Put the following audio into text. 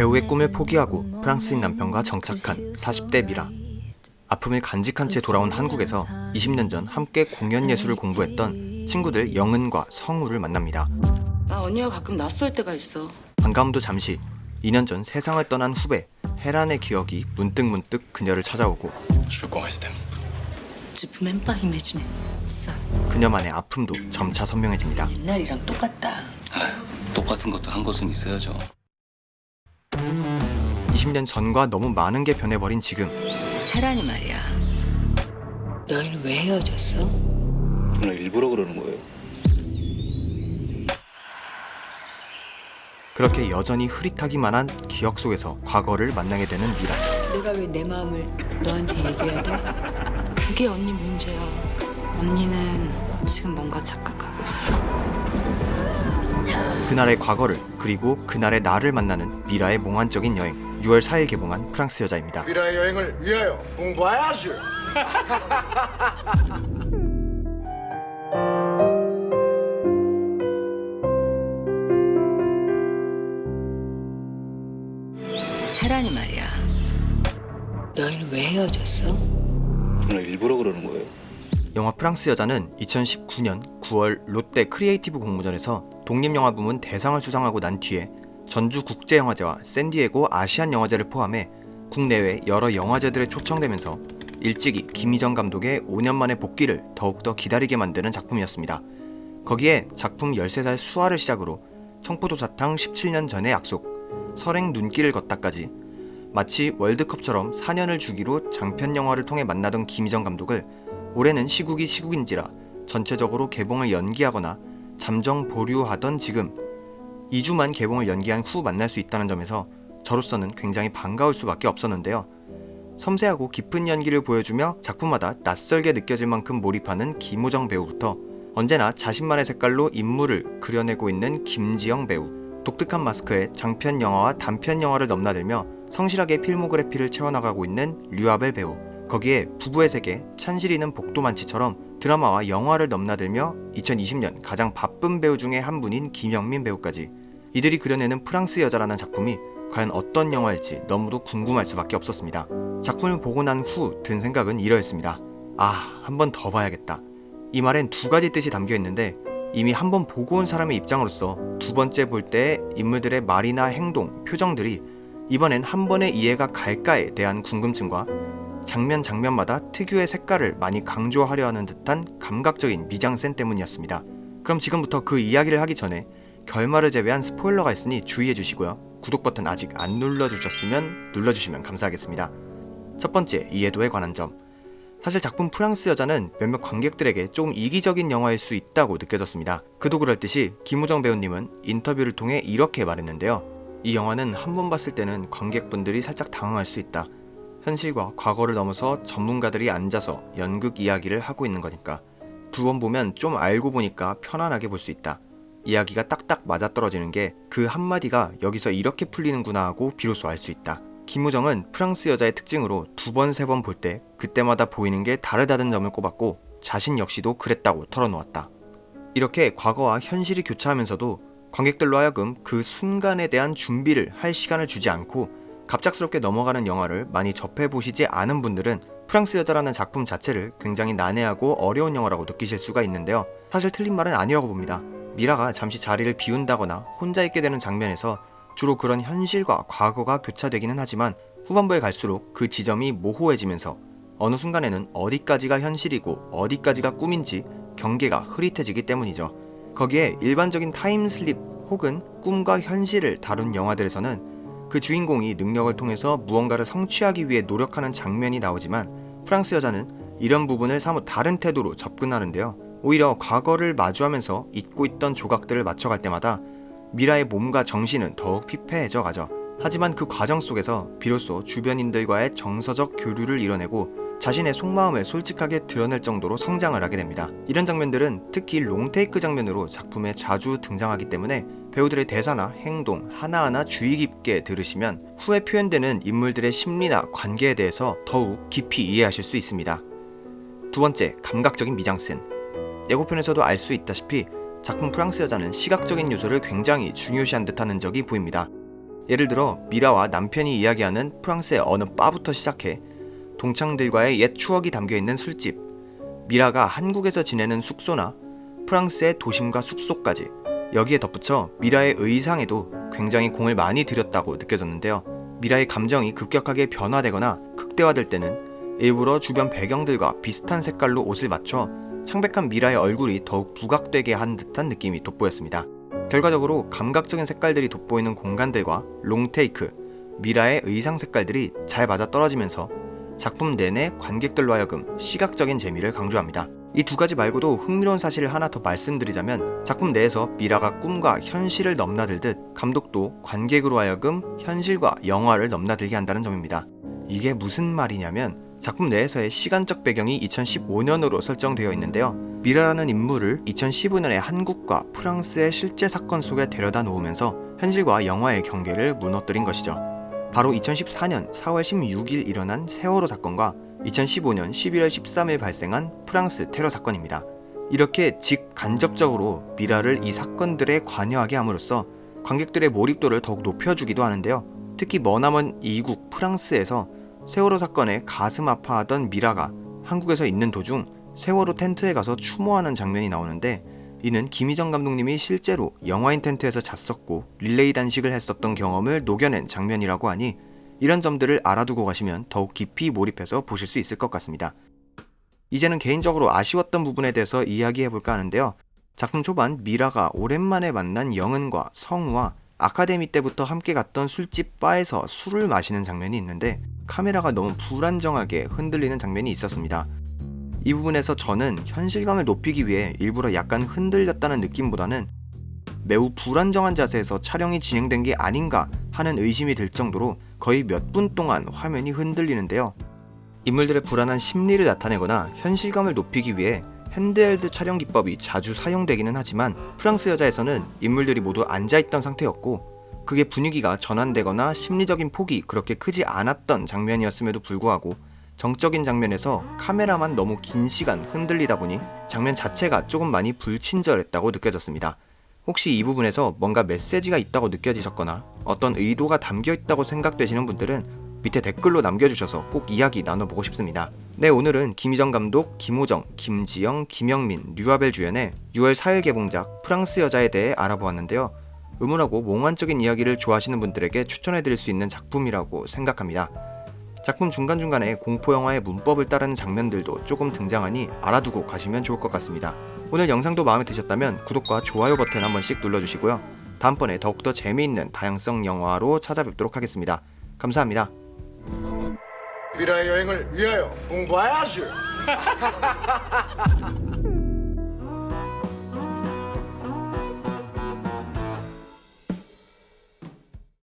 배우의 꿈을 포기하고 프랑스인 남편과 정착한 40대 미라. 아픔을 간직한 채 돌아온 한국에서 20년 전 함께 공연 예술을 공부했던 친구들 영은과 성우를 만납니다. 나 언니가 가끔 낯설 때가 있어. 반가움도 잠시. 2년 전 세상을 떠난 후배 헤란의 기억이 문득문득 그녀를 찾아오고 Tu peux même pas imaginer ça. 그녀만의 아픔도 점차 선명해집니다. 옛날이랑 똑같다. 똑같은 것도 한 곳은 있어야죠. 20년 전과 너무 많은 게 변해버린 지금. 헤란이 말이야. 너희는 왜 헤어졌어? 누나 일부러 그러는 거예요? 그렇게 여전히 흐릿하기만 한 기억 속에서 과거를 만나게 되는 미라. 내가 왜 내 마음을 너한테 얘기해야 돼? 그게 언니 문제야. 언니는 지금 뭔가 착각하고 있어. 그날의 과거를 그리고 그날의 나를 만나는 미라의 몽환적인 여행. 6월 4일 개봉한 프랑스 여자입니다. 미라의 여행을 위하여 공부해야지. 헤란이 말이야. 너희는 왜 헤어졌어? 누나 일부러 그러는 거예요? 영화 프랑스 여자는 2019년 9월 롯데 크리에이티브 공모전에서 독립영화 부문 대상을 수상하고 난 뒤에 전주국제영화제와 샌디에고 아시안영화제를 포함해 국내외 여러 영화제들에 초청되면서 일찍이 김희정 감독의 5년 만의 복귀를 더욱더 기다리게 만드는 작품이었습니다. 거기에 작품 13살 수아를 시작으로 청포도사탕 17년 전의 약속, 설행 눈길을 걷다까지 마치 월드컵처럼 4년을 주기로 장편 영화를 통해 만나던 김희정 감독을 올해는 시국이 시국인지라 전체적으로 개봉을 연기하거나 잠정 보류하던 지금 2주만 개봉을 연기한 후 만날 수 있다는 점에서 저로서는 굉장히 반가울 수밖에 없었는데요. 섬세하고 깊은 연기를 보여주며 작품마다 낯설게 느껴질 만큼 몰입하는 김호정 배우부터 언제나 자신만의 색깔로 인물을 그려내고 있는 김지영 배우, 독특한 마스크에 장편 영화와 단편 영화를 넘나들며 성실하게 필모그래피를 채워나가고 있는 류아벨 배우, 거기에 부부의 세계, 찬실이는 복도만치처럼 드라마와 영화를 넘나들며 2020년 가장 바쁜 배우 중에 한 분인 김영민 배우까지 이들이 그려내는 프랑스 여자라는 작품이 과연 어떤 영화일지 너무도 궁금할 수밖에 없었습니다. 작품을 보고 난 후 든 생각은 이러했습니다. 한 번 더 봐야겠다. 이 말엔 두 가지 뜻이 담겨 있는데 이미 한 번 보고 온 사람의 입장으로서 두 번째 볼 때의 인물들의 말이나 행동, 표정들이 이번엔 한 번에 이해가 갈까에 대한 궁금증과 장면 장면마다 특유의 색깔을 많이 강조하려 하는 듯한 감각적인 미장센 때문이었습니다. 그럼 지금부터 그 이야기를 하기 전에 결말을 제외한 스포일러가 있으니 주의해 주시고요. 구독 버튼 아직 안 눌러주셨으면 눌러주시면 감사하겠습니다. 첫 번째, 이해도에 관한 점. 사실 작품 프랑스 여자는 몇몇 관객들에게 조금 이기적인 영화일 수 있다고 느껴졌습니다. 그도 그럴 듯이 김우정 배우님은 인터뷰를 통해 이렇게 말했는데요. 이 영화는 한 번 봤을 때는 관객분들이 살짝 당황할 수 있다. 현실과 과거를 넘어서 전문가들이 앉아서 연극 이야기를 하고 있는 거니까. 두 번 보면 좀 알고 보니까 편안하게 볼 수 있다. 이야기가 딱딱 맞아떨어지는 게 그 한마디가 여기서 이렇게 풀리는구나 하고 비로소 알 수 있다. 김우정은 프랑스 여자의 특징으로 두 번, 세 번 볼 때 그때마다 보이는 게 다르다는 점을 꼽았고 자신 역시도 그랬다고 털어놓았다. 이렇게 과거와 현실이 교차하면서도 관객들로 하여금 그 순간에 대한 준비를 할 시간을 주지 않고 갑작스럽게 넘어가는 영화를 많이 접해보시지 않은 분들은 프랑스 여자라는 작품 자체를 굉장히 난해하고 어려운 영화라고 느끼실 수가 있는데요. 사실 틀린 말은 아니라고 봅니다. 미라가 잠시 자리를 비운다거나 혼자 있게 되는 장면에서 주로 그런 현실과 과거가 교차되기는 하지만 후반부에 갈수록 그 지점이 모호해지면서 어느 순간에는 어디까지가 현실이고 어디까지가 꿈인지 경계가 흐릿해지기 때문이죠. 거기에 일반적인 타임슬립 혹은 꿈과 현실을 다룬 영화들에서는 그 주인공이 능력을 통해서 무언가를 성취하기 위해 노력하는 장면이 나오지만 프랑스 여자는 이런 부분을 사뭇 다른 태도로 접근하는데요. 오히려 과거를 마주하면서 잊고 있던 조각들을 맞춰갈 때마다 미라의 몸과 정신은 더욱 피폐해져 가죠. 하지만 그 과정 속에서 비로소 주변인들과의 정서적 교류를 이뤄내고 자신의 속마음을 솔직하게 드러낼 정도로 성장을 하게 됩니다. 이런 장면들은 특히 롱테이크 장면으로 작품에 자주 등장하기 때문에 배우들의 대사나 행동 하나하나 주의 깊게 들으시면 후에 표현되는 인물들의 심리나 관계에 대해서 더욱 깊이 이해하실 수 있습니다. 두 번째, 감각적인 미장센. 예고편에서도 알 수 있다시피 작품 프랑스 여자는 시각적인 요소를 굉장히 중요시한 듯한 흔적이 보입니다. 예를 들어 미라와 남편이 이야기하는 프랑스의 어느 바부터 시작해 동창들과의 옛 추억이 담겨있는 술집, 미라가 한국에서 지내는 숙소나 프랑스의 도심과 숙소까지, 여기에 덧붙여 미라의 의상에도 굉장히 공을 많이 들였다고 느껴졌는데요. 미라의 감정이 급격하게 변화되거나 극대화될 때는 일부러 주변 배경들과 비슷한 색깔로 옷을 맞춰 창백한 미라의 얼굴이 더욱 부각되게 한 듯한 느낌이 돋보였습니다. 결과적으로 감각적인 색깔들이 돋보이는 공간들과 롱테이크, 미라의 의상 색깔들이 잘 맞아떨어지면서 작품 내내 관객들로 하여금 시각적인 재미를 강조합니다. 이 두 가지 말고도 흥미로운 사실을 하나 더 말씀드리자면, 작품 내에서 미라가 꿈과 현실을 넘나들듯 감독도 관객으로 하여금 현실과 영화를 넘나들게 한다는 점입니다. 이게 무슨 말이냐면, 작품 내에서의 시간적 배경이 2015년으로 설정되어 있는데요. 미라라는 인물을 2015년의 한국과 프랑스의 실제 사건 속에 데려다 놓으면서 현실과 영화의 경계를 무너뜨린 것이죠. 바로 2014년 4월 16일 일어난 세월호 사건과 2015년 11월 13일 발생한 프랑스 테러 사건입니다. 이렇게 직간접적으로 미라를 이 사건들에 관여하게 함으로써 관객들의 몰입도를 더욱 높여주기도 하는데요. 특히 머나먼 이국 프랑스에서 세월호 사건에 가슴 아파하던 미라가 한국에서 있는 도중 세월호 텐트에 가서 추모하는 장면이 나오는데, 이는 김희정 감독님이 실제로 영화인 텐트에서 잤었고 릴레이 단식을 했었던 경험을 녹여낸 장면이라고 하니, 이런 점들을 알아두고 가시면 더욱 깊이 몰입해서 보실 수 있을 것 같습니다. 이제는 개인적으로 아쉬웠던 부분에 대해서 이야기해볼까 하는데요. 작품 초반 미라가 오랜만에 만난 영은과 성우와 아카데미 때부터 함께 갔던 술집 바에서 술을 마시는 장면이 있는데, 카메라가 너무 불안정하게 흔들리는 장면이 있었습니다. 이 부분에서 저는 현실감을 높이기 위해 일부러 약간 흔들렸다는 느낌보다는 매우 불안정한 자세에서 촬영이 진행된 게 아닌가 하는 의심이 들 정도로 거의 몇 분 동안 화면이 흔들리는데요. 인물들의 불안한 심리를 나타내거나 현실감을 높이기 위해 핸드헬드 촬영 기법이 자주 사용되기는 하지만, 프랑스 여자에서는 인물들이 모두 앉아있던 상태였고 그게 분위기가 전환되거나 심리적인 폭이 그렇게 크지 않았던 장면이었음에도 불구하고 정적인 장면에서 카메라만 너무 긴 시간 흔들리다 보니 장면 자체가 조금 많이 불친절했다고 느껴졌습니다. 혹시 이 부분에서 뭔가 메시지가 있다고 느껴지셨거나 어떤 의도가 담겨있다고 생각되시는 분들은 밑에 댓글로 남겨주셔서 꼭 이야기 나눠보고 싶습니다. 네, 오늘은 김희정 감독, 김호정, 김지영, 김영민, 류아벨 주연의 6월 4일 개봉작 프랑스 여자에 대해 알아보았는데요. 음울하고 몽환적인 이야기를 좋아하시는 분들에게 추천해드릴 수 있는 작품이라고 생각합니다. 작품 중간중간에 공포영화의 문법을 따르는 장면들도 조금 등장하니 알아두고 가시면 좋을 것 같습니다. 오늘 영상도 마음에 드셨다면 구독과 좋아요 버튼 한 번씩 눌러주시고요. 다음번에 더욱더 재미있는 다양성 영화로 찾아뵙도록 하겠습니다. 감사합니다. 미라의 여행을 위하여 공부해야지.